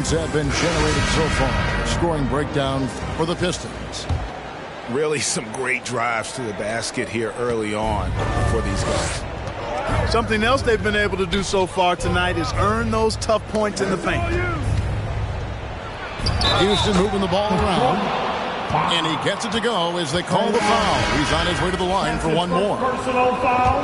points have been generated so far? Scoring breakdown for the Pistons. Really some great drives to the basket here early on for these guys. Something else they've been able to do so far tonight is earn those tough points in the paint. Houston moving the ball around. And he gets it to go as they call the foul. He's on his way to the line for one more.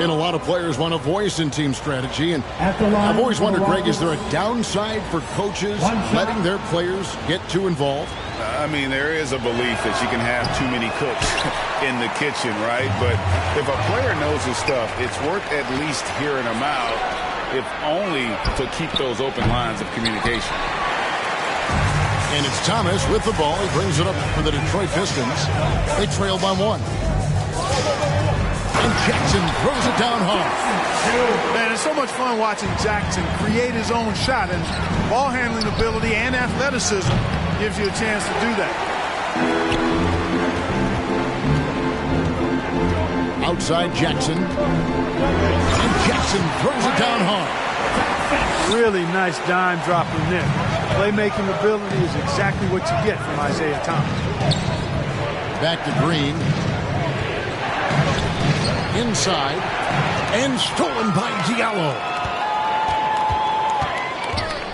And a lot of players want a voice in team strategy. And I've always wondered, Greg, is there a downside for coaches letting their players get too involved? I mean, there is a belief that you can have too many cooks in the kitchen, right? But if a player knows his stuff, it's worth at least hearing him out, if only to keep those open lines of communication. And it's Thomas with the ball. He brings it up for the Detroit Pistons. They trail by one. And Jackson throws it down hard. Man, it's so much fun watching Jackson create his own shot. And ball handling ability and athleticism gives you a chance to do that. Outside Jackson. And Jackson throws it down hard. Really nice dime drop in there. Playmaking ability is exactly what you get from Isaiah Thomas. Back to Green. Inside. And stolen by Diallo.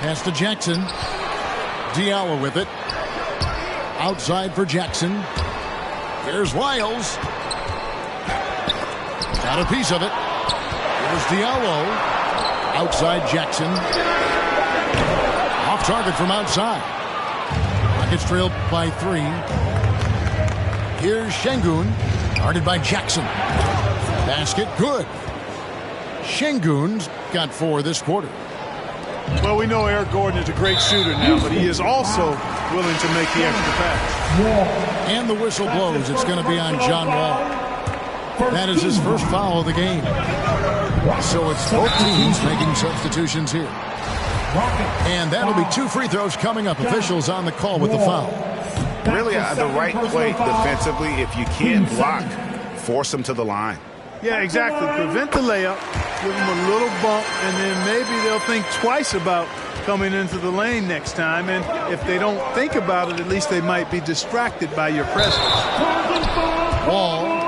Pass to Jackson. Diallo with it. Outside for Jackson. Here's Wiles. Got a piece of it. Here's Diallo. Outside Jackson. Off target from outside. Rockets trailed by 3. Here's Şengün. Guarded by Jackson. Basket good. Şengün's got 4 this quarter. Well, we know Eric Gordon is a great shooter now, but he is also willing to make the extra pass. And the whistle blows. It's going to be on John Wall. That is his first foul of the game. So it's both teams making substitutions here. And that'll be 2 free throws coming up. Officials on the call with the foul. Really the right play defensively. If you can't block, force them to the line. Yeah, exactly. Prevent the layup, give them a little bump, and then maybe they'll think twice about coming into the lane next time. And if they don't think about it, at least they might be distracted by your presence. Wall.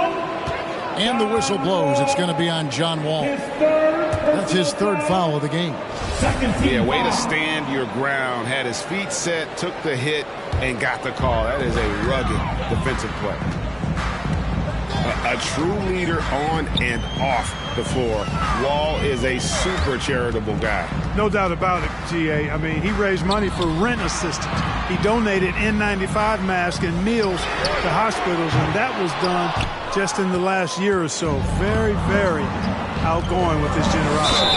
And the whistle blows. It's going to be on John Wall. That's his 3rd foul of the game. Yeah, way to stand your ground. Had his feet set, took the hit, and got the call. That is a rugged defensive play. A true leader on and off the floor. Wall is a super charitable guy. No doubt about it, G.A. I mean, he raised money for rent assistance. He donated N95 masks and meals to hospitals, and that was done just in the last year or so. Very, very outgoing with his generosity.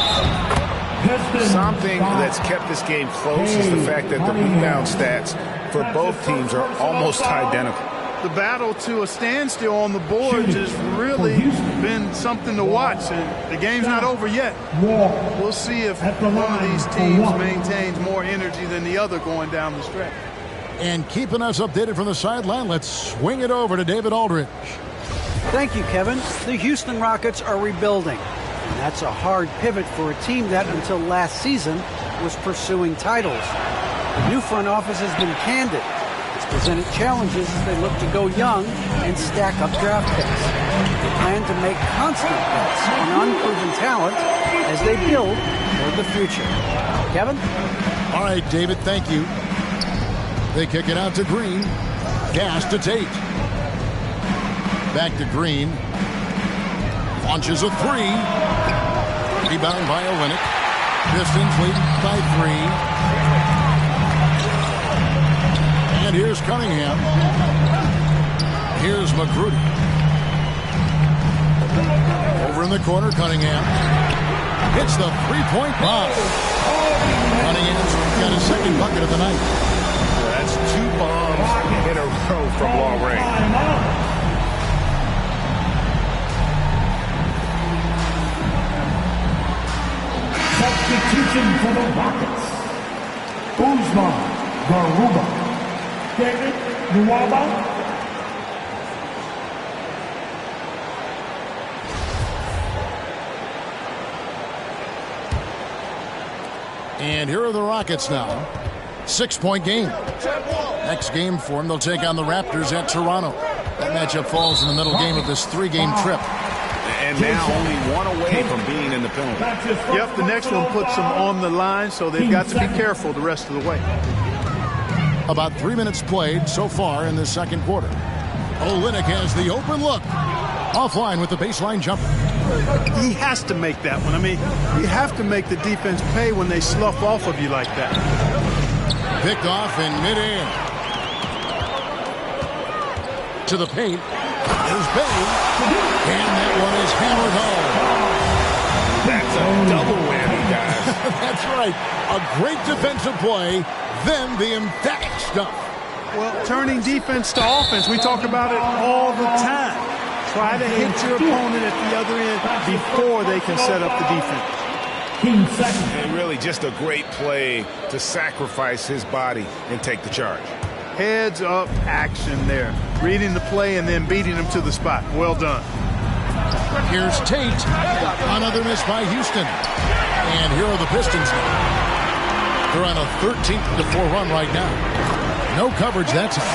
Something that's kept this game close is the fact that the rebound stats for both teams are almost identical. The battle to a standstill on the boards has really been something to watch, and the game's not over yet. We'll see if one of these teams maintains more energy than the other going down the stretch. And keeping us updated from the sideline, let's swing it over to David Aldridge. Thank you, Kevin. The Houston Rockets are rebuilding, and that's a hard pivot for a team that until last season was pursuing titles. The new front office has been candid. It's presented challenges as they look to go young and stack up draft picks. They plan to make constant bets on unproven talent as they build toward the future. Kevin? All right, David, thank you. They kick it out to Green. Gas to Tate. Back to Green. Launches a 3. Rebound by Olynyk. Pistons lead by 3. And here's Cunningham. Here's McGrudy. Over in the corner, Cunningham. Hits the 3-point bomb. Cunningham's got his 2nd bucket of the night. That's 2 bombs in a row from long range. Substitution for the Rockets. Uzma Garuba. David Nwaba. And here are the Rockets now. 6-point game. Next game for them, they'll take on the Raptors at Toronto. That matchup falls in the middle game of this 3-game trip. And now only one away from being in the penalty. Yep, the next one puts them on the line, so they've got to be careful the rest of the way. About 3 minutes played so far in this second quarter. Olynyk has the open look. Offline with the baseline jumper. He has to make that one. I mean, you have to make the defense pay when they slough off of you like that. Picked off in midair. To the paint. There's Bay. And that one is hammered home. That's a double whammy, guys. That's right. A great defensive play, then the emphatic stuff. Well, turning defense to offense, we talk about it all the time. Try to hit your opponent at the other end before they can set up the defense. And really just a great play to sacrifice his body and take the charge. Heads up action there. Reading the play and then beating him to the spot. Well done. Here's Tate. Another miss by Houston. And here are the Pistons now. They're on a 13-4 run right now. No coverage that time.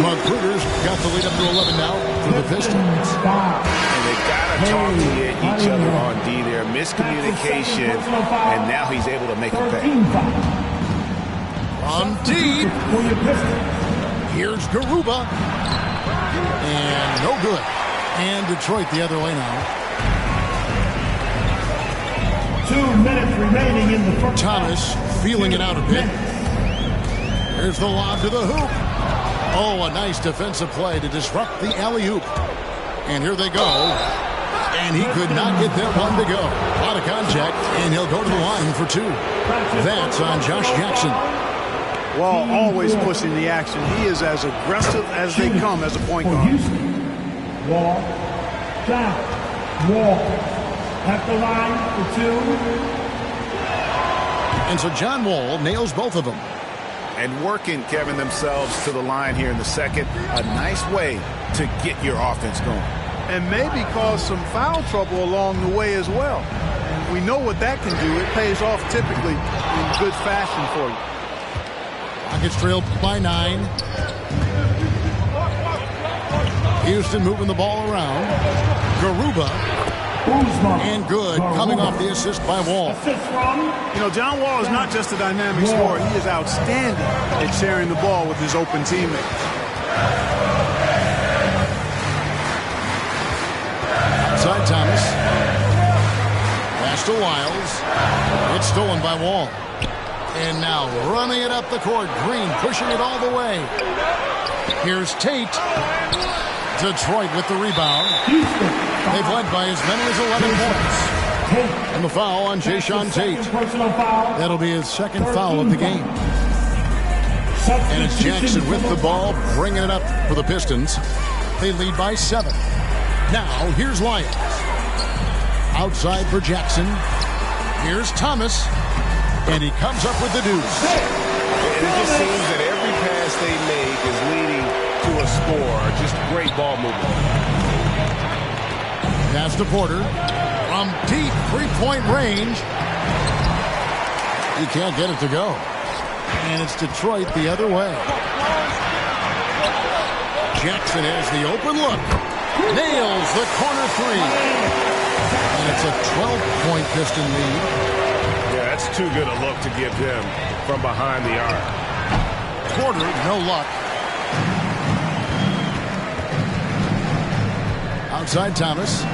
Magruder's got the lead up to 11 now for the Pistons. And they got to talk to each other on D there. Miscommunication, and now he's able to make a pay. On deep. Here's Garuba. And no good. And Detroit the other way now. 2 minutes remaining in the first. Thomas feeling it out a bit. Here's the lob to the hoop. Oh, a nice defensive play to disrupt the alley-oop. And here they go. And he could not get that one to go. A lot of contact, and he'll go to the line for 2. That's on Josh Jackson. Wall always pushing the action. He is as aggressive as they come as a point guard. Wall down. Wall at the line for 2. And so John Wall nails both of them. And working, Kevin, themselves to the line here in the second. A nice way to get your offense going. And maybe cause some foul trouble along the way as well. And we know what that can do. It pays off typically in good fashion for you. Rockets trailed by 9. Houston moving the ball around. Garuba. And good, coming off the assist by Wall. You know, John Wall is not just a dynamic scorer. He is outstanding at sharing the ball with his open teammates. Outside Thomas. Pass to Wiles. It's stolen by Wall. And now running it up the court. Green pushing it all the way. Here's Tate. Detroit with the rebound. They've led by as many as 11 points. And the foul on Jayshawn Tate. That'll be his second foul of the game. And it's Jackson with the ball, bringing it up for the Pistons. They lead by 7. Now, here's Lyons. Outside for Jackson. Here's Thomas. And he comes up with the deuce. And it just seems that every pass they make is leading to a score. Just great ball movement. Pass to Porter. From deep 3-point range. He can't get it to go. And it's Detroit the other way. Jackson has the open look. Nails the corner 3. And it's a 12-point Piston lead. Yeah, that's too good a look to give him from behind the arc. Porter, no luck. Outside Thomas.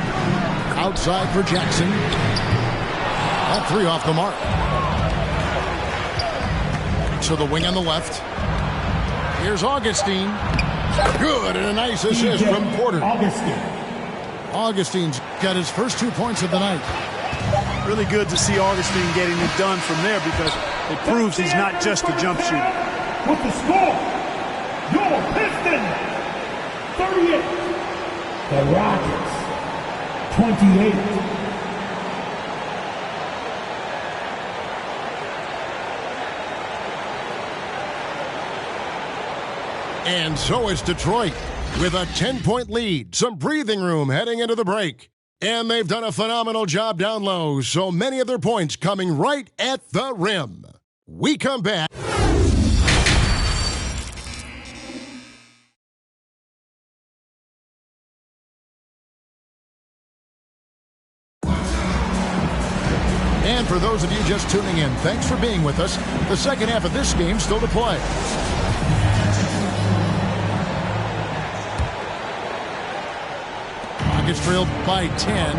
Outside for Jackson. That 3 off the mark. To the wing on the left. Here's Augustine. Good, and a nice assist from Porter. Augustine's got his first 2 points of the night. Really good to see Augustine getting it done from there because it proves he's not just a jump shooter. With the score, your Pistons 38. The Rockets 28. And so it's Detroit with a 10-point lead, some breathing room heading into the break. And they've done a phenomenal job down low, so many of their points coming right at the rim. We come back. And for those of you just tuning in, thanks for being with us. The second half of this game still to play. Rockets trailed by 10.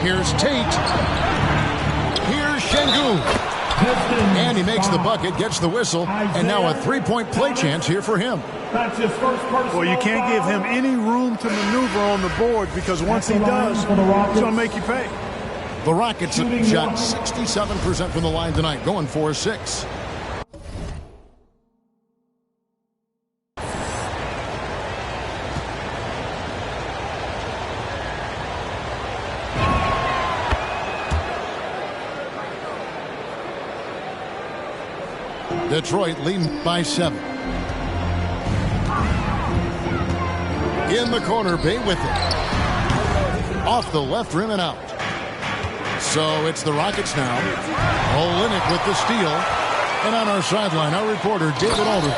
Here's Tate. Here's Şengün. And he makes the bucket, gets the whistle, and now a three-point play chance here for him. That's his first personal. Well, you can't give him any room to maneuver on the board because once he does, he's going to make you pay. The Rockets have shot 67% from the line tonight, going 4-6. Detroit leading by 7. In the corner, Bay with it. Off the left rim and out. So it's the Rockets now. Olynyk with the steal. And on our sideline, our reporter, David Aldridge.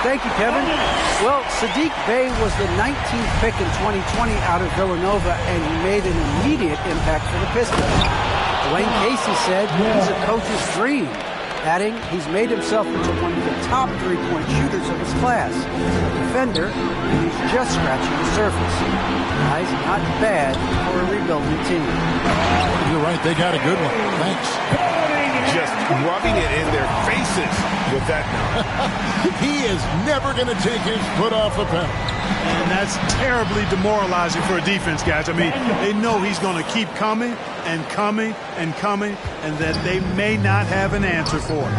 Thank you, Kevin. Well, Saddiq Bey was the 19th pick in 2020 out of Villanova, and he made an immediate impact for the Pistons. Dwayne Casey said he's a coach's dream, adding he's made himself into one of the top three-point shooters of his class. A defender, and he's just scratching the surface. Guys, not bad for a rebuilding team. You're right, they got a good one. Thanks. Just rubbing it in their faces with that. He is never going to take his foot off the pedal. And that's terribly demoralizing for a defense, guys. I mean, they know he's going to keep coming and coming and coming, and that they may not have an answer for it.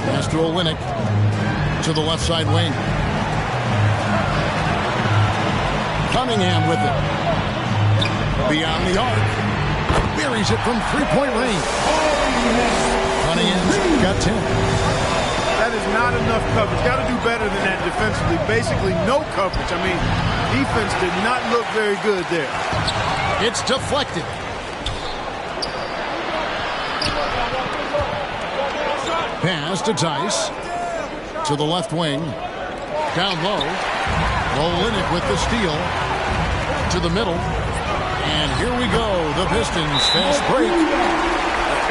Pass to Olynyk to the left side wing. Cunningham with it. Beyond the arc. Buries it from three-point range. Cunningham's got 10. That is not enough coverage. Got to do better than that defensively. Basically, no coverage. I mean, defense did not look very good there. It's deflected. Pass to Tice. To the left wing. Down low. Olynyk with the steal. To the middle. And here we go. The Pistons fast break.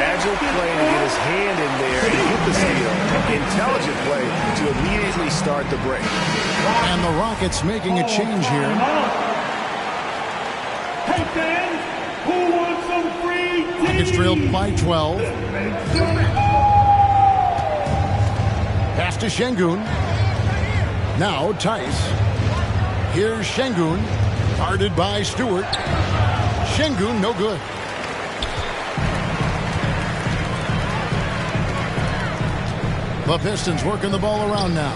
Agile play to get his hand in there and hit the steal. Intelligent play to immediately start the break. And the Rockets making a change here. Hey fans, who wants some free tea? Rockets trailed by 12. Pass to Şengün. Now Tice. Here's Şengün. Guarded by Stewart. Şengün no good. The Pistons working the ball around now.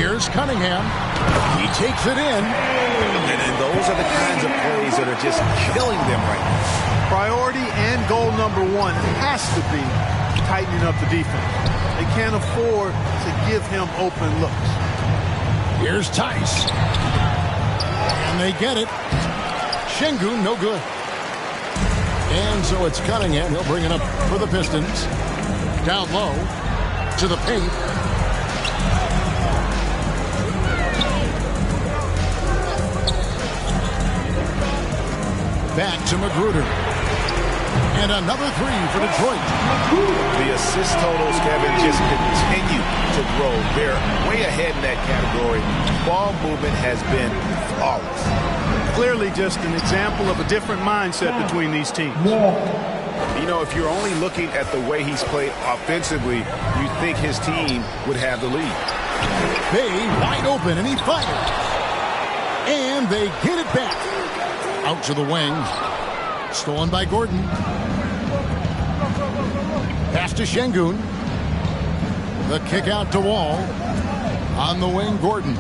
Here's Cunningham. He takes it in. And those are the kinds of plays that are just killing them right now. Priority and goal number one has to be tightening up the defense. They can't afford to give him open looks. Here's Tice. And they get it. Şengün no good. And so it's Cunningham. He'll bring it up for the Pistons. Down low to the paint. Back to Magruder. And another three for Detroit. The assist totals, Kevin, just continue to grow. They're way ahead in that category. Ball movement has been flawless. Clearly just an example of a different mindset between these teams. You know, if you're only looking at the way he's played offensively, you'd think his team would have the lead. Bay wide open, and he fires. And they get it back. Out to the wing. Stolen by Gordon. Pass to Şengün. The kick out to Wall. On the wing, Gordon.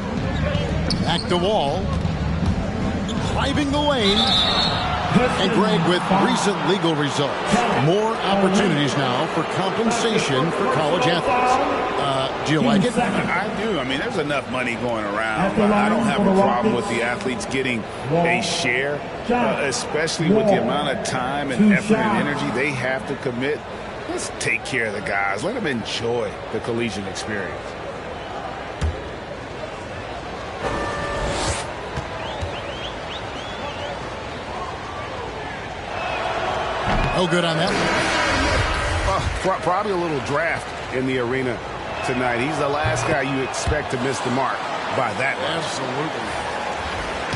Back to Wall. Driving the lane. And Greg, with recent legal results, more opportunities now for compensation for college athletes. Do you like it? I do. I mean, there's enough money going around. I don't have a problem with the athletes getting a share, especially with the amount of time and effort and energy they have to commit. Let's take care of the guys. Let them enjoy the collegiate experience. No good on that one. Probably a little draft in the arena tonight. He's the last guy you expect to miss the mark by that much. Absolutely.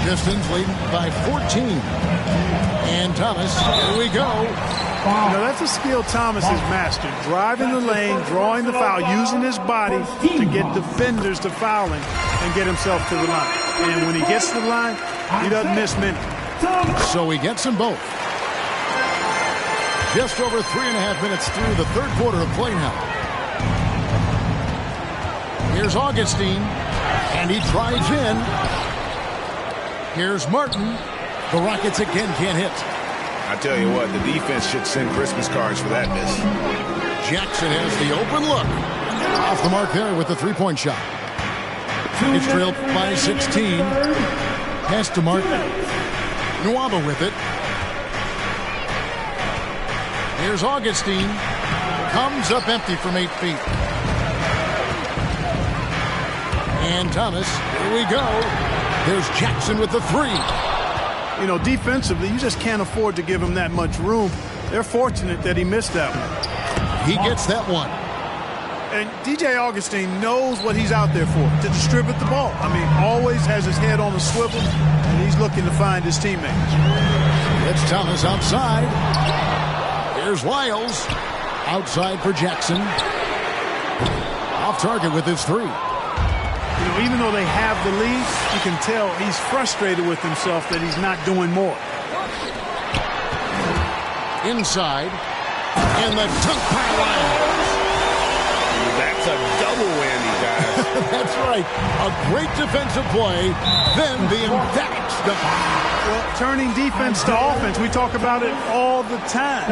Pistons leading by 14. And Thomas, here we go. Now that's a skill Thomas has mastered. Driving the lane, drawing the foul, using his body to get defenders to foul him and get himself to the line. And when he gets to the line, he doesn't miss many. So he gets them both. Just over 3.5 minutes through the third quarter of play now. Here's Augustine, and he drives in. Here's Martin. The Rockets again can't hit. I tell you what, the defense should send Christmas cards for that miss. Jackson has the open look. Off the mark there with the three-point shot. It's trailed by 16. Pass to Martin. Nwaba with it. Here's Augustine. Comes up empty from 8 feet. And Thomas, here we go. There's Jackson with the three. You know, defensively, you just can't afford to give him that much room. They're fortunate that he missed that one. He gets that one. And DJ Augustine knows what he's out there for, to distribute the ball. I mean, always has his head on the swivel, and he's looking to find his teammates. It's Thomas outside. Here's Wiles. Outside for Jackson. Off target with his three. You know, even though they have the lead, you can tell he's frustrated with himself that he's not doing more. Inside. And the dunk pile. That's a double whammy, guys. That's right. A great defensive play, then the emphatic stuff. Well, turning defense to offense, we talk about it all the time.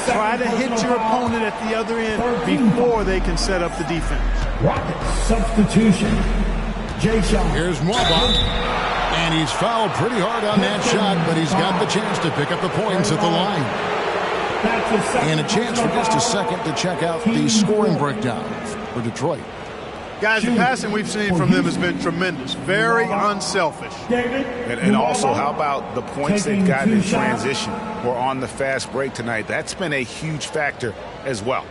Try to hit your opponent at the other end before they can set up the defense. Rockets substitution. Here's Nwaba. And he's fouled pretty hard on that shot, but he's got the chance to pick up the points at the line. And a chance for just a second to check out the scoring breakdown for Detroit. Guys, the passing we've seen from them has been tremendous. Very unselfish. And also, how about the points they've gotten in transition or on the fast break tonight? That's been a huge factor as well.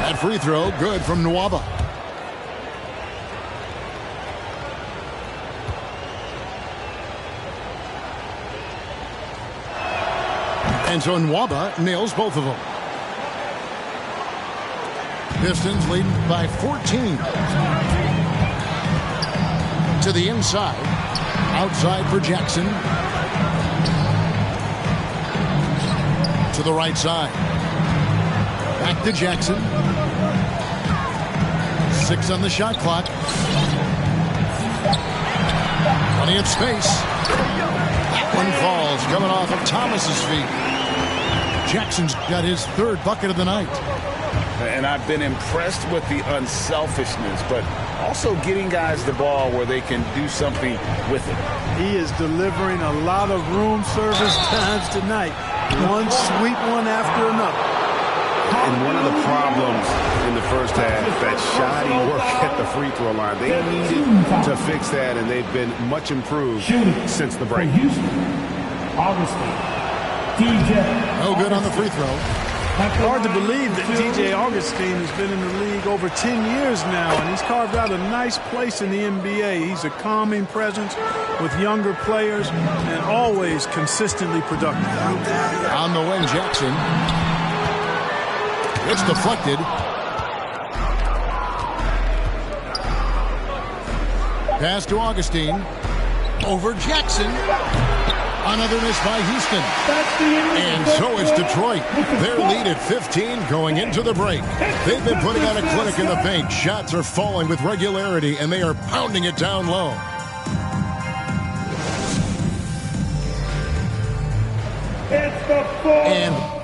That free throw, good from Nwaba. And so Nwaba nails both of them. Pistons leading by 14. To the inside. Outside for Jackson. To the right side. Back to Jackson. 6 on the shot clock. Plenty of space. That one falls, coming off of Thomas's feet. Jackson's got his third bucket of the night. And I've been impressed with the unselfishness, but also getting guys the ball where they can do something with it. He is delivering a lot of room service times tonight. One sweet one after another. And one of the problems in the first half, that shoddy work at the free throw line. They needed to fix that, and they've been much improved since the break. No good on the free throw. Hard to believe that DJ Augustine has been in the league over 10 years now, and he's carved out a nice place in the NBA. He's a calming presence with younger players and always consistently productive. On the wing, Jackson. It's deflected. Pass to Augustine. Over Jackson. Another miss by Houston. That's the end. And so is Detroit. Their lead at 15 going into the break. They've been putting on a clinic in the paint. Shots are falling with regularity, and they are pounding it down low. It's the fourth. And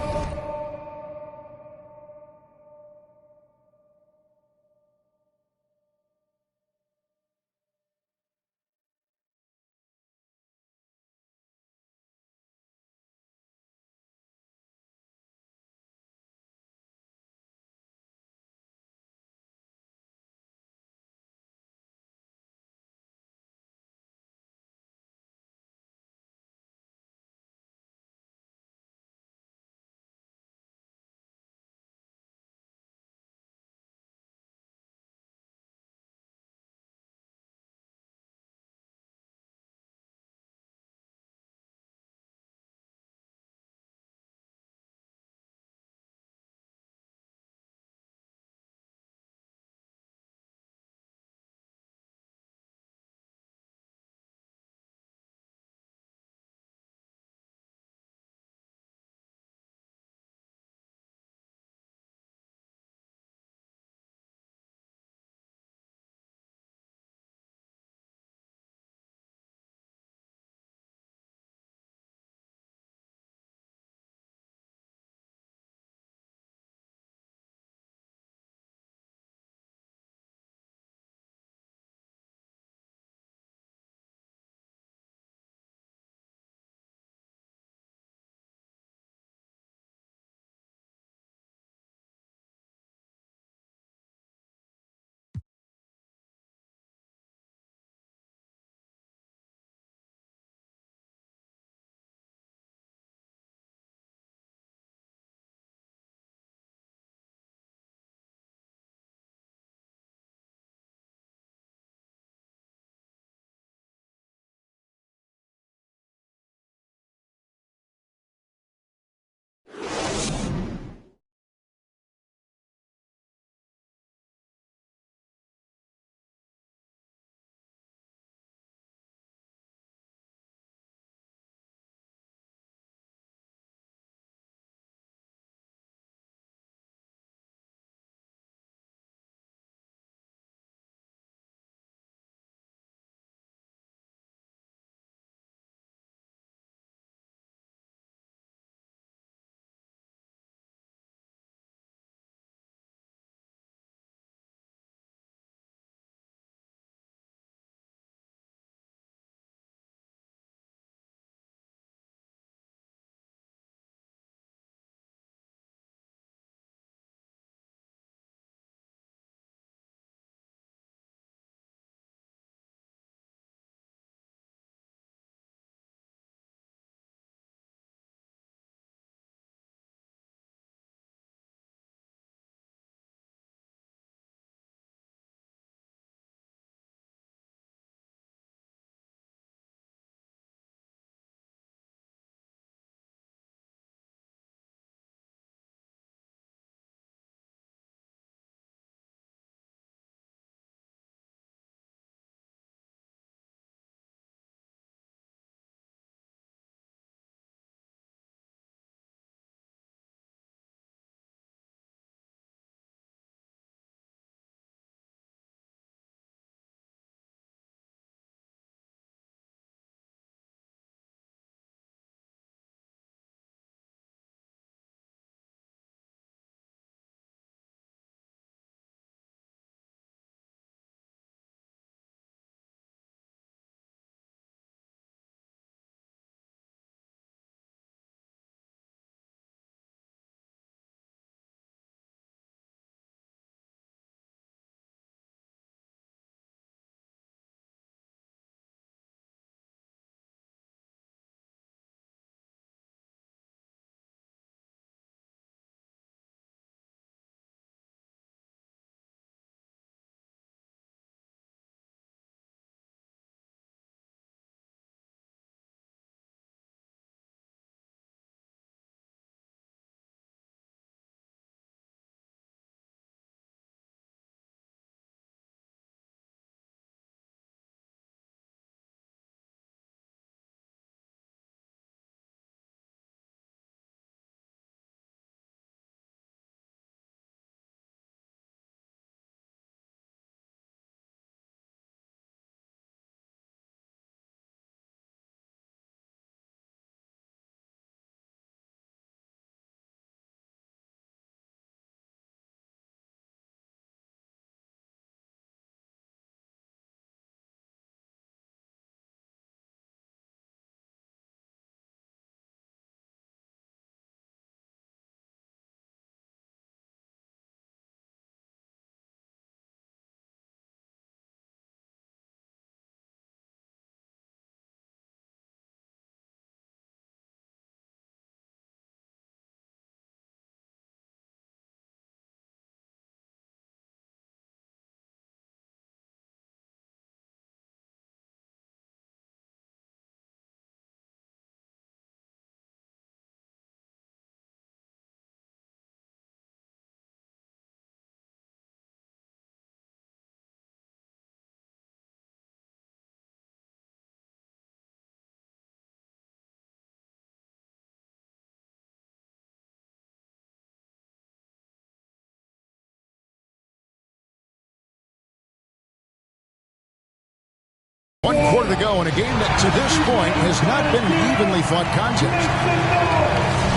to go in a game that to this point has not been an evenly fought contest.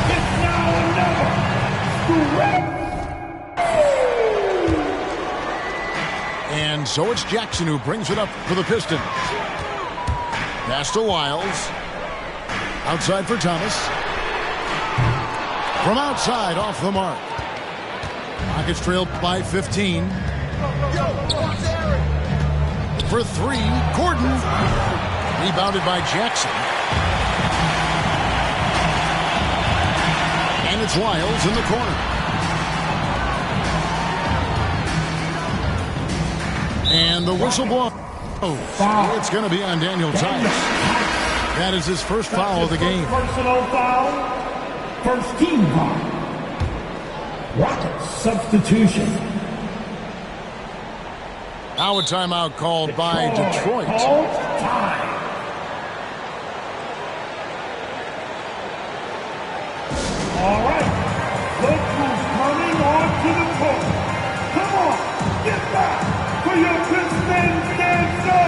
It's now or never. And so it's Jackson who brings it up for the Pistons. Pass to Wiles. Outside for Thomas. From outside, off the mark. Rockets trailed by 15. For three, Gordon. Rebounded by Jackson. And it's Wiles in the corner. And the whistle blows. It's going to be on Daniel Tice. That is his first foul of the game. Personal foul. First team foul. Rockets substitution. Now a timeout called by Detroit. Time. All right. Look who's coming onto the court. Come on, get back for your Pistons dancer.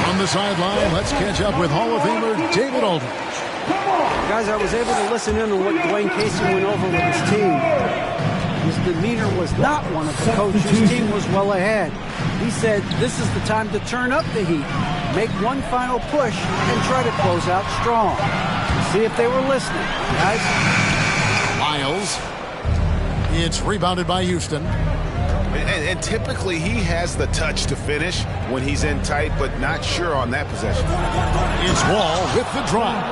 On the sideline, let's catch up with Hall of Famer David Aldridge. Guys, I was able to listen in on what Dwayne Casey went over with his team. His demeanor was not one of the coach whose team was well ahead. He said, this is the time to turn up the heat, make one final push, and try to close out strong. See if they were listening, guys. Miles. It's rebounded by Houston. And typically he has the touch to finish when he's in tight, but not sure on that possession. It's Wall with the drop.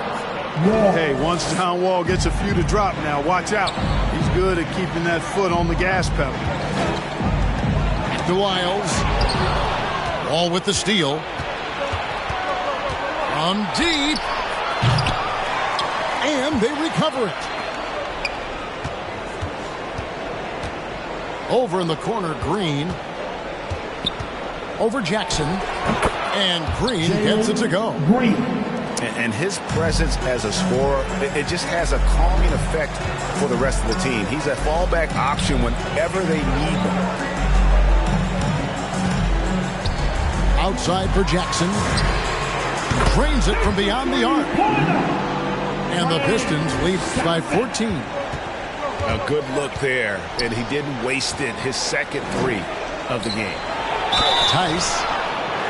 Hey, once John Wall gets a few to drop now, watch out. He's good at keeping that foot on the gas pedal. To Wiles. Wall with the steal. From deep. And they recover it. Over in the corner, Green. Over Jackson. And Green gets it to go. Green. And his presence as a scorer, it just has a calming effect for the rest of the team. He's a fallback option whenever they need him. Outside for Jackson. Drains it from beyond the arc. And the Pistons lead by 14. A good look there, and he didn't waste it. His second three of the game. Tice.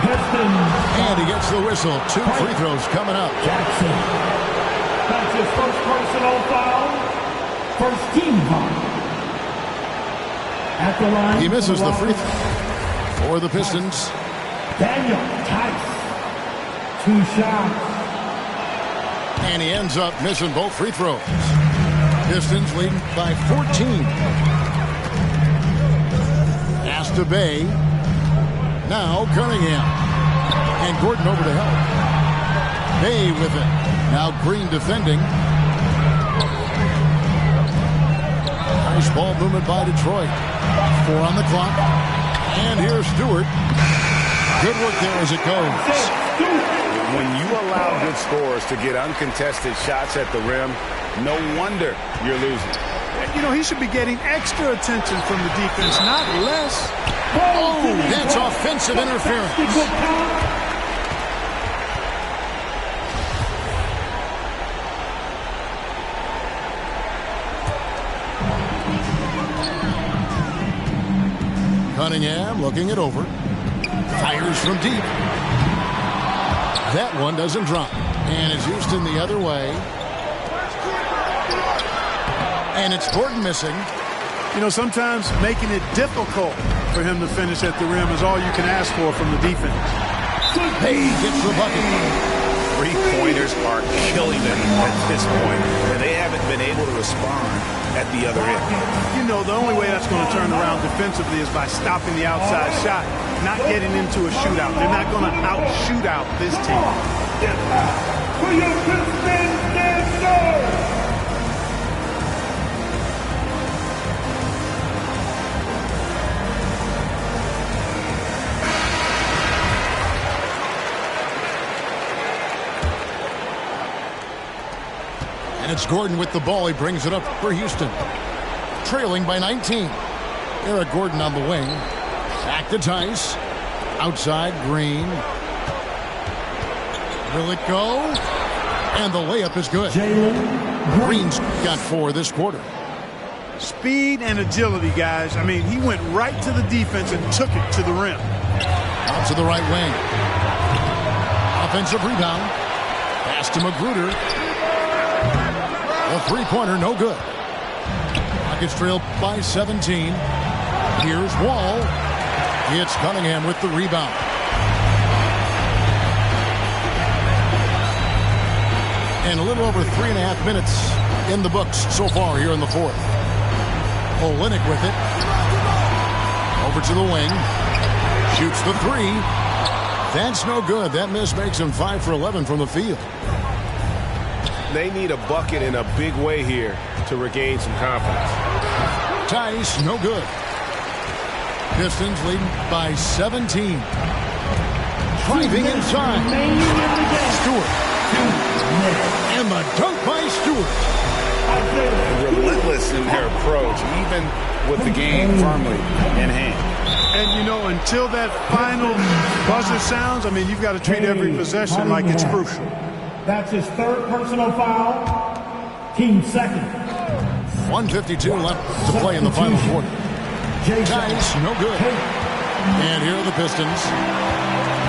And he gets the whistle. 2 free throws coming up. Jackson. That's his first personal foul. First team foul. At the line. He misses the free throw for the Pistons. Daniel Tice. 2 shots. And he ends up missing both free throws. Pistons leading by 14. Pass to Bay. Now Cunningham. And Gordon over to help. Bay with it. Now Green defending. Nice ball movement by Detroit. 4 on the clock. And here's Stewart. Good work there as it goes. When you allow good scorers to get uncontested shots at the rim, no wonder you're losing. You know, he should be getting extra attention from the defense, not less. Oh, that's offensive interference. Cunningham looking it over. Fires from deep. That one doesn't drop. And it's Houston the other way. And it's Gordon missing. You know, sometimes making it difficult for him to finish at the rim is all you can ask for from the defense. Hey, gets the bucket. Three-pointers are killing them at this point, and they haven't been able to respond at the other end. You know, the only way that's going to turn around defensively is by stopping the outside shot, not getting into a shootout. They're not going to out-shoot out this team. Get back for your Pistons dancers! And it's Gordon with the ball. He brings it up for Houston. Trailing by 19. Eric Gordon on the wing. Back to Tice. Outside, Green. Will it go? And the layup is good. Green's got 4 this quarter. Speed and agility, guys. I mean, he went right to the defense and took it to the rim. Out to the right wing. Offensive rebound. Pass to Magruder. A three-pointer, no good. Rockets trail by 17. Here's Wall. It's Cunningham with the rebound. And a little over 3.5 minutes in the books so far here in the fourth. Olynyk with it. Over to the wing. Shoots the 3. That's no good. That miss makes him 5 for 11 from the field. They need a bucket in a big way here to regain some confidence. Tice, no good. Pistons leading by 17. Driving inside. Stewart. And the dunk by Stewart. Relentless in their approach, even with the game firmly in hand. And, you know, until that final buzzer sounds, I mean, you've got to treat every possession like it's crucial. That's his 3rd personal foul. Team second. 1:52 left to play in the final quarter. Tice, no good. And here are the Pistons.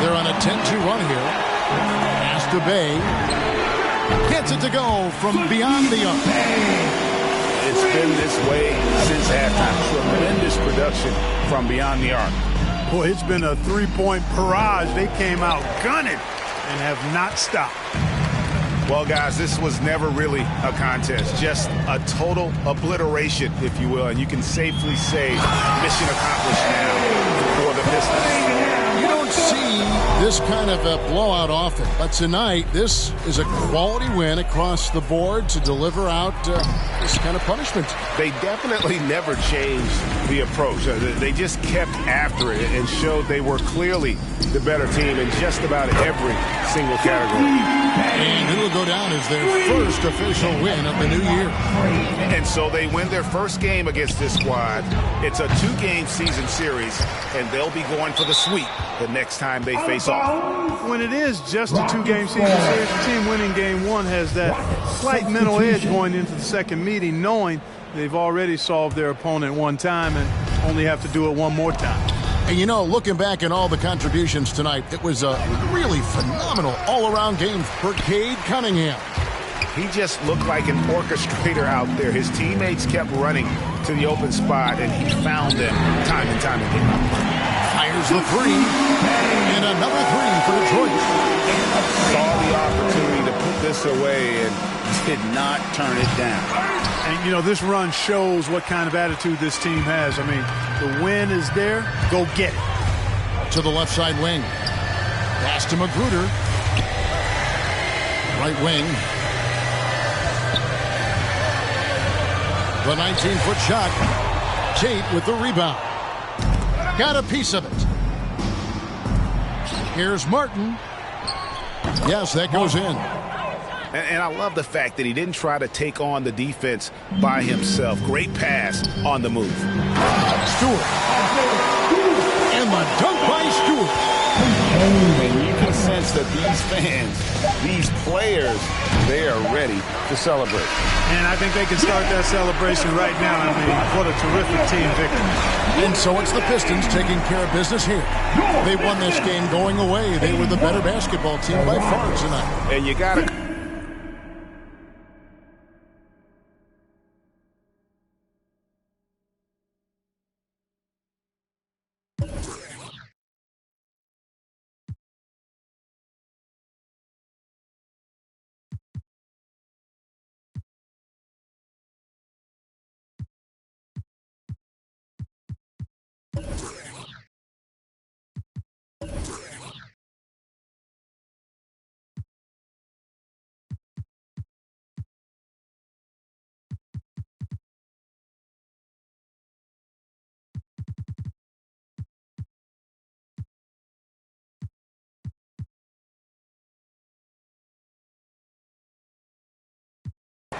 They're on a 10-2 run here. Pass to Bay. Gets it to go from beyond the arc. It's been this way since halftime. Tremendous production from beyond the arc. Boy, it's been a three-point barrage. They came out gunning and have not stopped. Well, guys, this was never really a contest, just a total obliteration, if you will, and you can safely say mission accomplished now for the Pistons. You don't see this kind of a blowout often, but tonight this is a quality win across the board to deliver out this kind of punishment. They definitely never changed the approach. They just kept after it and showed they were clearly the better team in just about every single category. And it'll go down as their first official win of the new year. And so they win their first game against this squad. It's a 2-game season series, and they'll be going for the sweep the next time they face off. When it is just a 2-game season series, the team winning game 1 has that slight mental edge going into the second meeting, knowing they've already solved their opponent one time and only have to do it one more time. And, you know, looking back at all the contributions tonight, it was a really phenomenal all-around game for Cade Cunningham. He just looked like an orchestrator out there. His teammates kept running to the open spot, and he found them time and time again. Fires the 3, and another 3 for Detroit. Saw the opportunity to put this away and did not turn it down. And, you know, this run shows what kind of attitude this team has. I mean, the win is there. Go get it. To the left side wing. Pass to Magruder. Right wing. The 19-foot shot. Tate with the rebound. Got a piece of it. Here's Martin. Yes, that goes in. And I love the fact that he didn't try to take on the defense by himself. Great pass on the move. Stewart. And the dunk by Stewart. And you can sense that these fans, these players, they are ready to celebrate. And I think they can start that celebration right now. I mean, what a terrific team victory. And so it's the Pistons taking care of business here. They won this game going away. They were the better basketball team by far tonight. And you got to...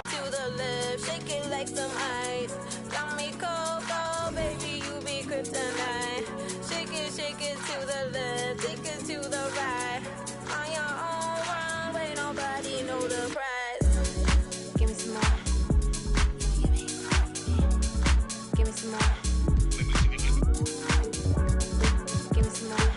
To the left, shake it like some ice. Got me cold, cold, baby, you be kryptonite. Shake it to the left, take it to the right. On your own runway, nobody know the price. Give me some more. Give me some more. Give me some more. Give me some more.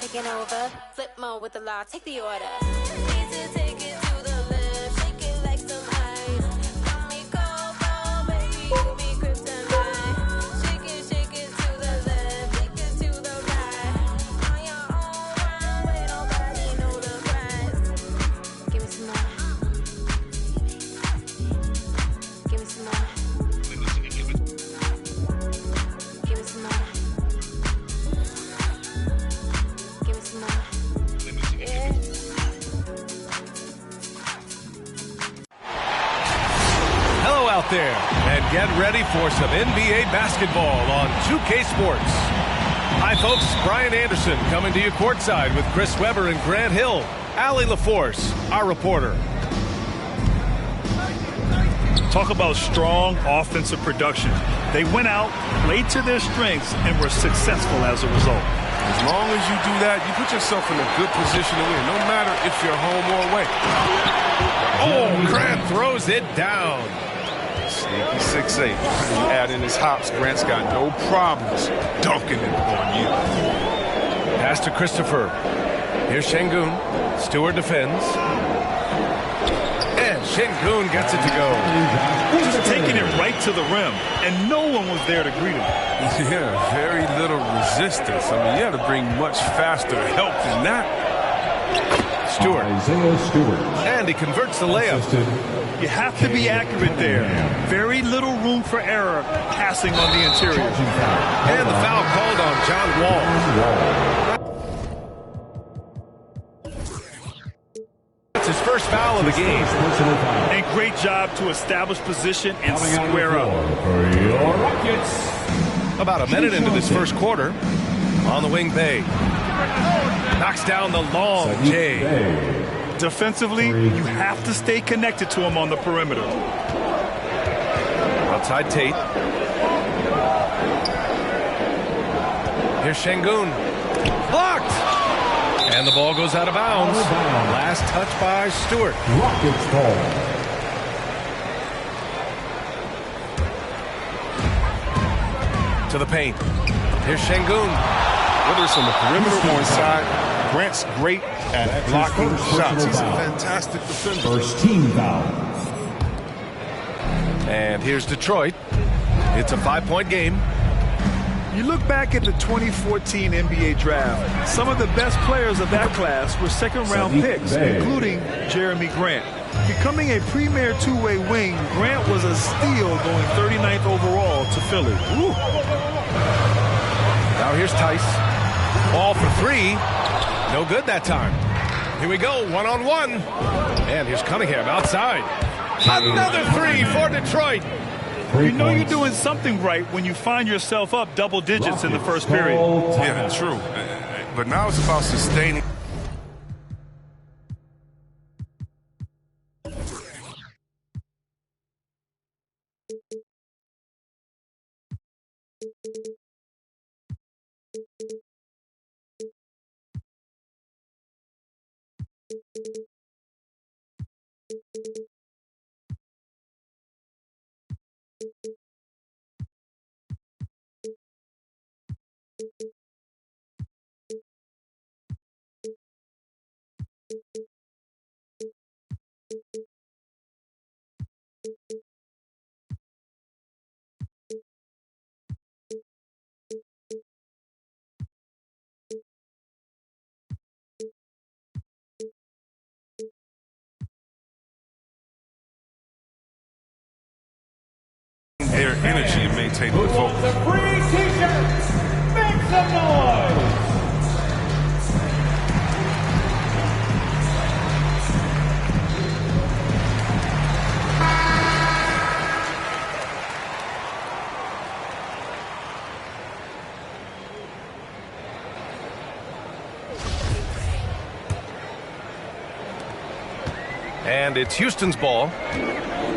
Taking over, flip mode with the law, take the order. Take it to the left, shake it like some ice. Got me cold, cold, baby, you be kryptonite. Shake it to the left, take it to the right. On your own runway, nobody know the price. Give me some more. Give me some more. Give me some more. Out there and get ready for some NBA basketball on 2K Sports. Hi folks, Brian Anderson coming to you courtside with Chris Webber and Grant Hill. Allie LaForce, our reporter. Talk about strong offensive production. They went out, played to their strengths, and were successful as a result. As long as you do that, you put yourself in a good position to win, no matter if you're home or away. Oh, Grant throws it down. Sneaky 6'8". You add in his hops, Grant's got no problems dunking it on you. Pass to Christopher. Here's Şengün. Stewart defends. And Şengün gets it to go. Just taking it right to the rim, and no one was there to greet him. Yeah, very little resistance. I mean, you had to bring much faster help than that. Stewart. And he converts the layup. You have to be accurate there. Very little room for error passing on the interior. And the foul called on John Wall. It's his first foul of the game. And great job to establish position and square up. About a minute into this first quarter. On the wing, Bay. Knocks down the long J. Defensively, you have to stay connected to him on the perimeter. Outside Tate. Here's Şengün. Blocked! And the ball goes out of bounds. Last touch by Stewart. Rockets ball. To the paint. Here's Şengün. Whether it's on the perimeter or inside, Grant's great at blocking shots. He's a fantastic defender. First team foul. And here's Detroit. It's a 5-point game. You look back at the 2014 NBA draft, some of the best players of that class were second-round picks, including Jeremy Grant. Becoming a premier two-way wing, Grant was a steal going 39th overall to Philly. Woo. Now here's Tice. Ball for three. No good that time. Here we go, one-on-one. And here's Cunningham outside. Another three for Detroit. You know you're doing something right when you find yourself up double digits in the first period. Yeah, true. But now it's about sustaining. Their energy and maintain the focus. The free t-shirts, make some noise! And it's Houston's ball.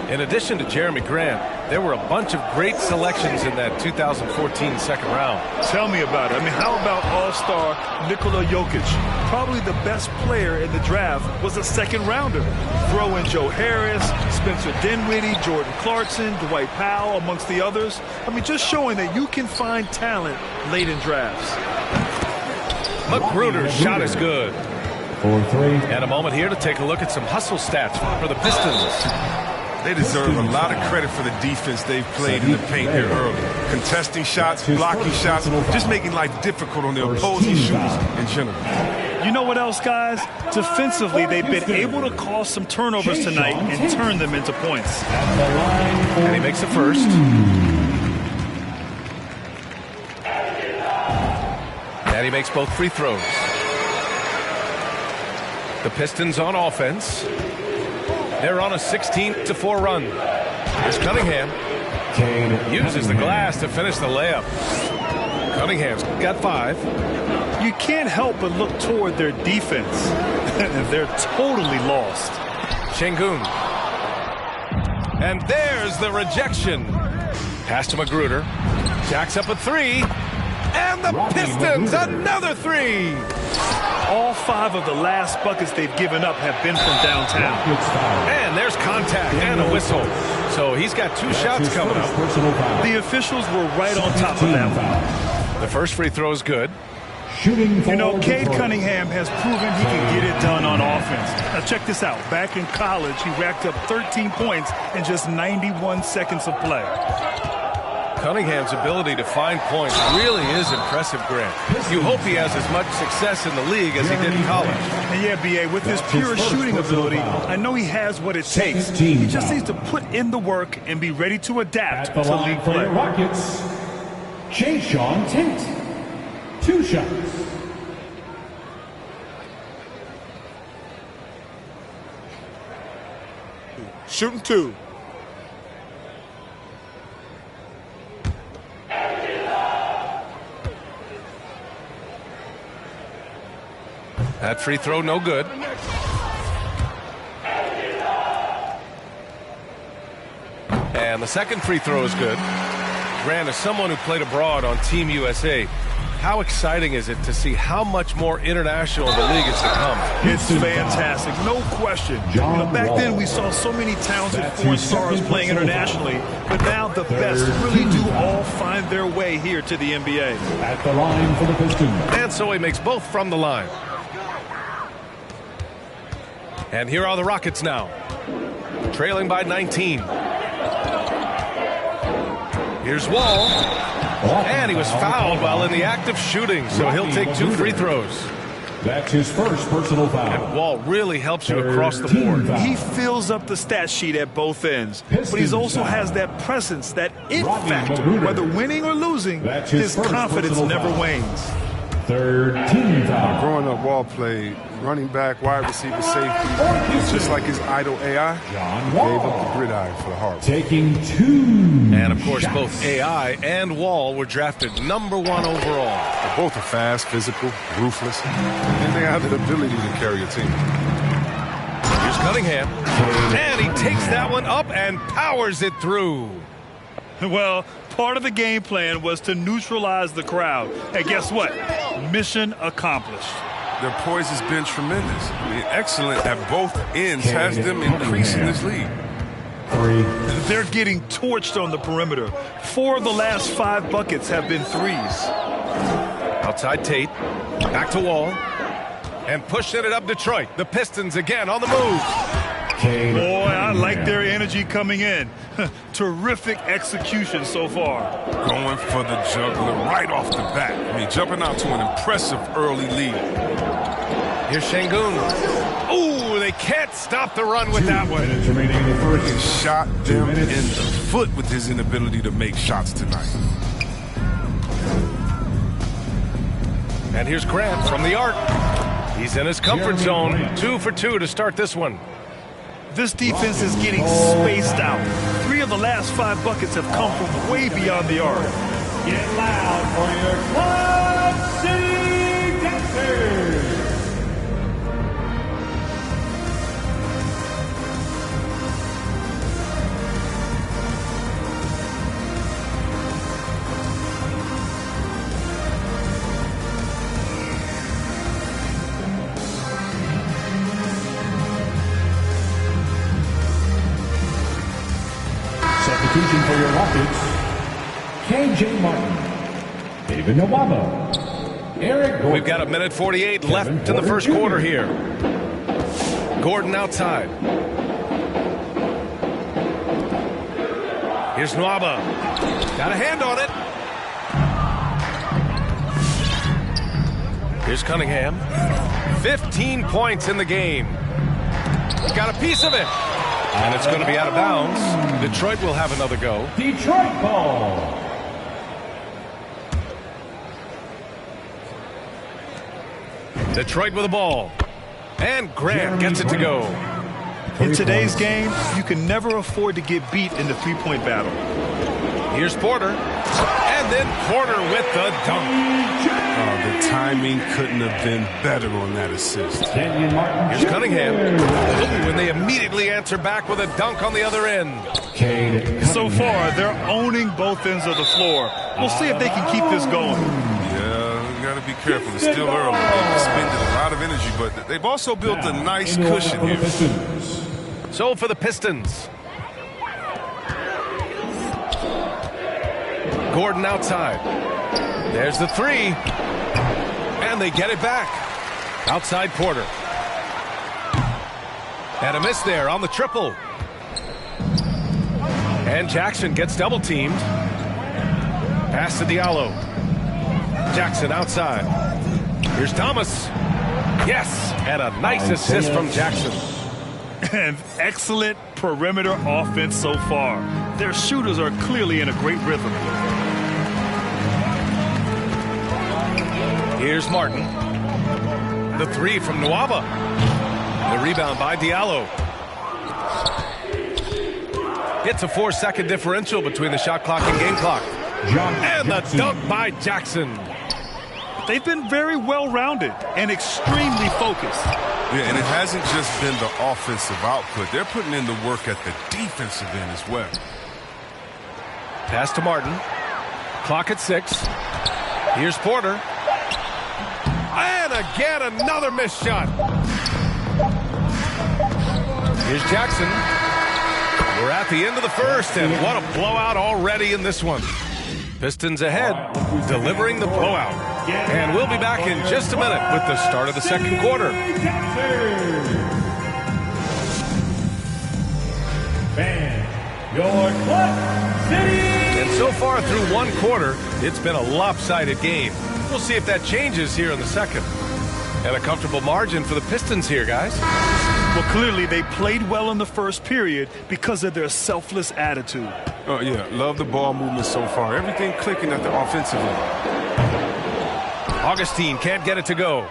In addition to Jeremy Grant, there were a bunch of great selections in that 2014 second round. Tell me about it. I mean, how about all-star Nikola Jokic? Probably the best player in the draft was a second rounder. Throw in Joe Harris, Spencer Dinwiddie, Jordan Clarkson, Dwight Powell, amongst the others. I mean, just showing that you can find talent late in drafts. Magruder's shot is good. 4-3. And a moment here to take a look at some hustle stats for the Pistons. They deserve a lot of credit for the defense they've played in the paint here early. Contesting shots, blocking shots, just making life difficult on the opposing shooters in general. You know what else, guys? Defensively, they've been able to cause some turnovers tonight and turn them into points. And he makes the first. And he makes both free throws. The Pistons on offense. They're on a 16-4 run. Here's Cunningham. Uses the glass to finish the layup. Cunningham's got 5. You can't help but look toward their defense. They're totally lost. Şengün. And there's the rejection. Pass to Magruder. Jacks up a 3. And the Pistons, another 3. All 5 of the last buckets they've given up have been from downtown. And there's contact and a whistle. So he's got 2 shots coming up. The officials were right on top of that one. The first free throw is good. You know, Cade Cunningham has proven he can get it done on offense. Now check this out. Back in college, he racked up 13 points in just 91 seconds of play. Cunningham's ability to find points really is impressive, Grant. You hope he has as much success in the league as he did in college. And yeah, B.A., with his pure shooting ability, I know he has what it takes. He just needs to put in the work and be ready to adapt to league play. Rockets, Sean Tate. 2 shots. Shooting 2. That free throw, no good. And the second free throw is good. Grant, as someone who played abroad on Team USA, how exciting is it to see how much more international the league has become? It's fantastic, no question. Back then we saw so many talented foreign stars playing internationally, but now the best really do all find their way here to the NBA. At the line for the Pistons. And so he makes both from the line. And here are the Rockets now, trailing by 19. Here's Wall. And he was fouled while in the act of shooting, so he'll take 2 free throws. That's his first personal foul. And Wall really helps you across the board. He fills up the stat sheet at both ends, but he also has that presence, that it factor. Whether winning or losing, his confidence never wanes. Third team foul. Growing up, Wall played running back, wide receiver, safety. Just like his idol AI, gave up the gridiron for the heart. Taking 2. And of course, both AI and Wall were drafted #1 overall. Both are fast, physical, ruthless, and they have the ability to carry a team. Here's Cunningham, and he takes that one up and powers it through. Well, part of the game plan was to neutralize the crowd. And guess what? Mission accomplished. Their poise has been tremendous. I mean, excellent at both ends, has them increasing this lead. 3. They're getting torched on the perimeter. 4 of the last 5 buckets have been threes. Outside Tate, back to Wall, and pushing it up Detroit. The Pistons again on the move. Boy, I like their energy coming in. Terrific execution so far. Going for the juggler right off the bat. I mean, jumping out to an impressive early lead. Here's Şengün. Ooh, they can't stop the run with that one. He shot them in the foot with his inability to make shots tonight. And here's Grant from the arc. He's in his comfort zone. 2 for 2 to start this one. This defense is getting spaced out. 3 of the last 5 buckets have come from way beyond the arc. Get loud for your Club City Dancers. Substitution for your Rockets, K.J. Martin, David Nwaba, Eric Gordon. We've got 1:48 left in the first quarter here. Gordon outside. Here's Nwaba. Got a hand on it. Here's Cunningham. 15 points in the game. Got a piece of it. And it's going to be out of bounds. Detroit will have another go. Detroit ball. Detroit with the ball. And Grant gets it to go. In today's game, you can never afford to get beat in the three-point battle. Here's Porter. And then Porter with the dunk. The timing couldn't have been better on that assist. Here's Cunningham. Ooh, and they immediately answer back with a dunk on the other end. So far, they're owning both ends of the floor. We'll see if they can keep this going. Yeah, you got to be careful. It's still early. They've expended a lot of energy, but they've also built a nice cushion here. So for the Pistons. Gordon outside. There's the 3. And they get it back. Outside Porter. And a miss there on the triple. And Jackson gets double teamed. Pass to Diallo. Jackson outside. Here's Thomas. Yes, and a nice assist from Jackson. An excellent perimeter offense so far. Their shooters are clearly in a great rhythm. Here's Martin. The three from Nwaba. The rebound by Diallo. It's a 4-second differential between the shot clock and game clock. And the dunk by Jackson. They've been very well-rounded and extremely focused. Yeah, and it hasn't just been the offensive output. They're putting in the work at the defensive end as well. Pass to Martin. Clock at 6. Here's Porter. And again, another missed shot. Here's Jackson. We're at the end of the first, and what a blowout already in this one. Pistons ahead, delivering the blowout. And we'll be back in just a minute with the start of the second quarter. And so far through one quarter, it's been a lopsided game. We'll see if that changes here in the second. And a comfortable margin for the Pistons here, guys. Well, clearly they played well in the first period because of their selfless attitude. Oh, yeah, love the ball movement so far. Everything clicking at the offensive end. Augustine can't get it to go.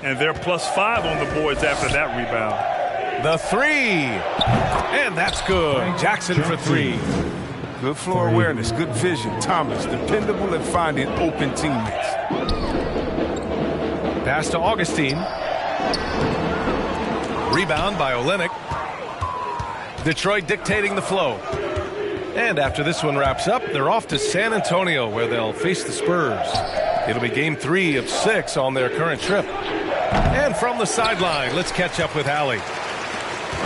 And they're +5 on the boards after that rebound. The three. And that's good. Jackson for 3. Good floor awareness, good vision. Thomas, dependable at finding open teammates. Pass to Augustine. Rebound by Olynyk. Detroit dictating the flow. And after this one wraps up, they're off to San Antonio where they'll face the Spurs. It'll be game 3 of 6 on their current trip. And from the sideline, let's catch up with Allie.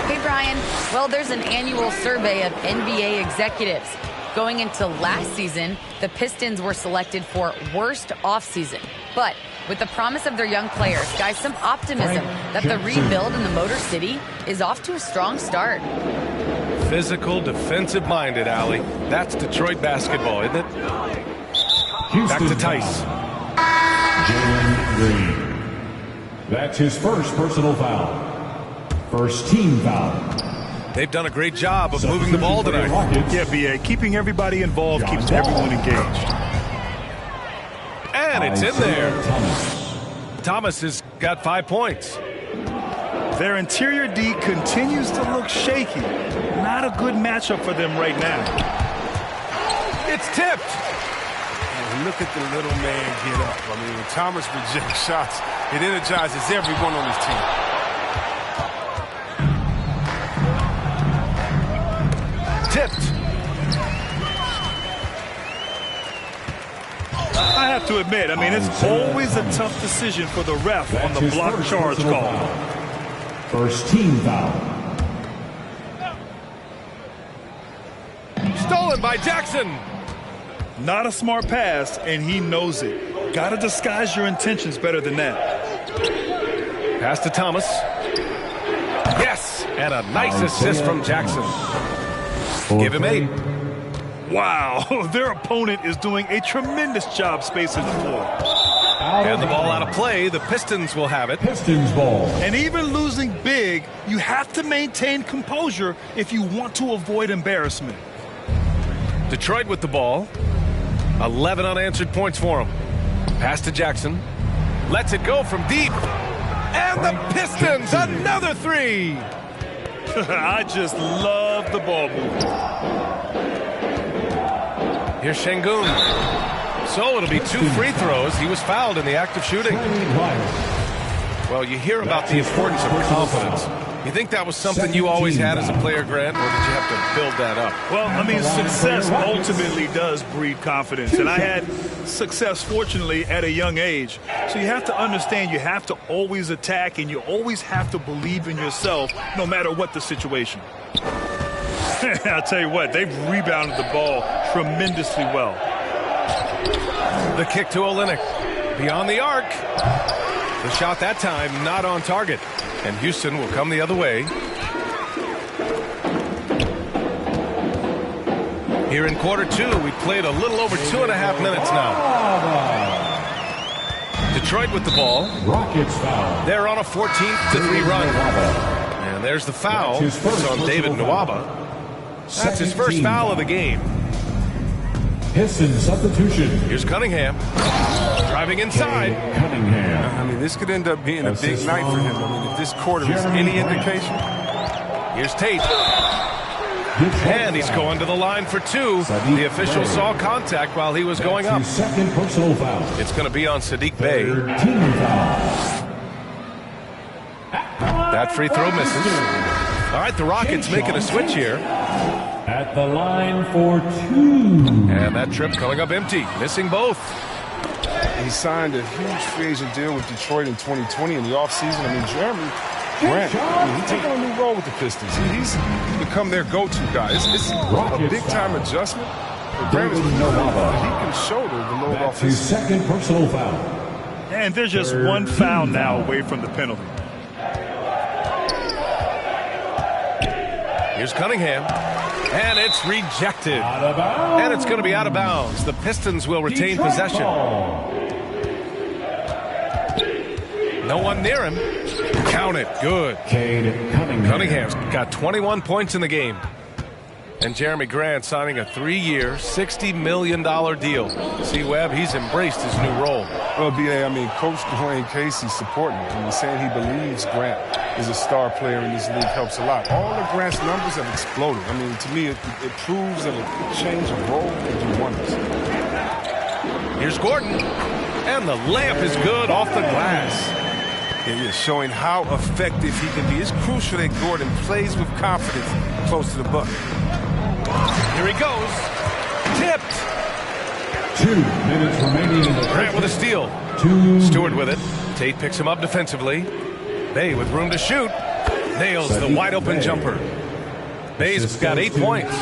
Hey, Brian. Well, there's an annual survey of NBA executives. Going into last season, the Pistons were selected for worst offseason. But with the promise of their young players, guys, some optimism that the rebuild in the Motor City is off to a strong start. Physical, defensive-minded, Allie. That's Detroit basketball, isn't it? Back to Tice. Jalen Green. That's his first personal foul. First team foul. They've done a great job of moving the ball tonight. Yeah, B.A. Keeping everybody involved keeps everyone engaged. And it's in there. Thomas has got 5 points. Their interior D continues to look shaky. Not a good matchup for them right now. It's tipped. And look at the little man get up. I mean, when Thomas rejects shots, it energizes everyone on his team. Tipped. I have to admit, I mean, it's always a tough decision for the ref on the block charge call. First team foul. Stolen by Jackson. Not a smart pass, and he knows it. Got to disguise your intentions better than that. Pass to Thomas. Yes, and a nice assist from Jackson. Give him 8. Wow, their opponent is doing a tremendous job spacing the floor. And the ball out of play, the Pistons will have it. Pistons ball. And even losing big, you have to maintain composure if you want to avoid embarrassment. Detroit with the ball. 11 unanswered points for him. Pass to Jackson. Lets it go from deep. And the Pistons, another 3. I just love the ball movement. Here's Şengün. So it'll be 2 free throws. He was fouled in the act of shooting. Well, you hear about the importance of confidence. You think that was something you always had as a player, Grant, or did you have to build that up? Well, I mean, success ultimately does breed confidence. And I had success, fortunately, at a young age. So you have to understand you have to always attack and you always have to believe in yourself no matter what the situation. I'll tell you what, they've rebounded the ball tremendously well. The kick to Olynyk. Beyond the arc. The shot that time not on target. And Houston will come the other way. Here in quarter two, we played a little over 2.5 minutes now. Detroit with the ball. Rockets foul. They're on a 14-3 run. And there's the foul. It's on David Nwaba. That's his first foul of the game. Pistons substitution. Here's Cunningham. Driving inside. Cunningham. I mean, this could end up being a big night for him. I mean, if this quarter is any indication. Here's Tate. And he's going to the line for two. The official saw contact while he was going up. Second personal foul. It's going to be on Sadiq Bey. That free throw misses. All right, the Rockets making a switch here. At the line for two. And that trip coming up empty. Missing both. He signed a huge free agent deal with Detroit in 2020 in the offseason. I mean, Jeremy Grant, he took on a new role with the Pistons. He's become their go-to guy. It's a big-time adjustment. But Grant he can shoulder the load off his second personal foul. And there's just one foul now away from the penalty. Here's Cunningham. And it's rejected. And it's going to be out of bounds. The Pistons will retain possession. No one near him. Count it. Good. Cunningham's got 21 points in the game. And Jeremy Grant signing a 3-year, $60 million deal. See, Webb, he's embraced his new role. Well, B.A., I mean, Coach Dwayne Casey's supporting him. And he's saying he believes Grant is a star player in this league helps a lot. All of Grant's numbers have exploded. I mean, to me, it proves that a change of role can do wonders. Here's Gordon. And the layup is good off the glass. Yeah, showing how effective he can be. It's crucial that Gordon plays with confidence close to the bucket. Here he goes. Tipped. 2 minutes remaining in the Grant with a steal. Stewart with it. Tate picks him up defensively. Bey with room to shoot. Nails the wide open jumper. Bey's got 8 points.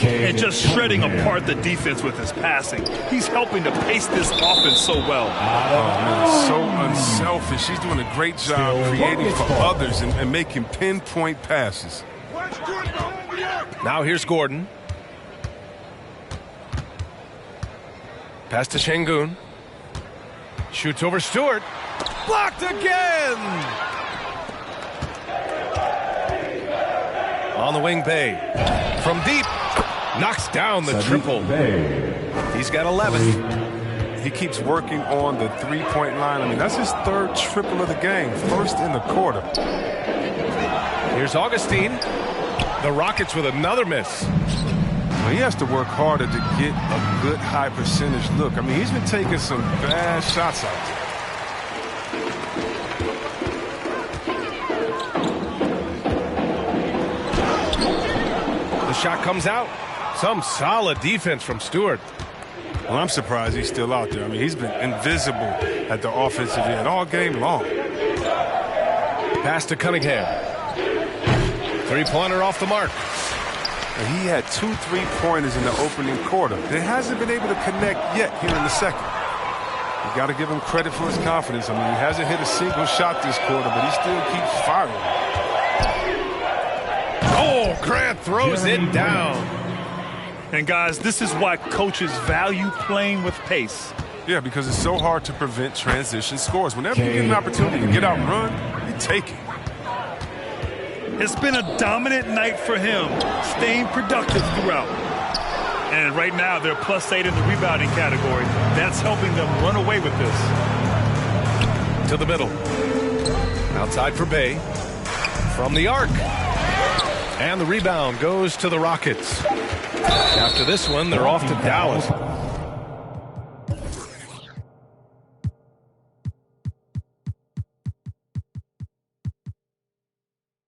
And just shredding apart the defense with his passing. He's helping to pace this offense so well. Oh, man, so unselfish. He's doing a great job creating for others and making pinpoint passes. Now here's Gordon. Pass to Şengün. Shoots over Stewart. Blocked again! On the wing, Bey. From deep. Knocks down the triple. He's got 11. He keeps working on the three-point line. I mean, that's his 3rd triple of the game. First in the quarter. Here's Augustine. The Rockets with another miss. Well, he has to work harder to get a good high percentage look. I mean, he's been taking some bad shots out there. The shot comes out. Some solid defense from Stewart. Well, I'm surprised he's still out there. I mean, he's been invisible at the offensive end all game long. Pass to Cunningham. Three-pointer off the mark. And he had 2 3-pointers in the opening quarter. He hasn't been able to connect yet here in the second. You got to give him credit for his confidence. I mean, he hasn't hit a single shot this quarter, but he still keeps firing. Oh, Grant throws it down. And guys, this is why coaches value playing with pace. Yeah, because it's so hard to prevent transition scores. Whenever you get an opportunity to get out and run, you take it. It's been a dominant night for him, staying productive throughout. And right now, they're +8 in the rebounding category. That's helping them run away with this. To the middle. Outside for Bey. From the arc. And the rebound goes to the Rockets. After this one, they're off to Dallas.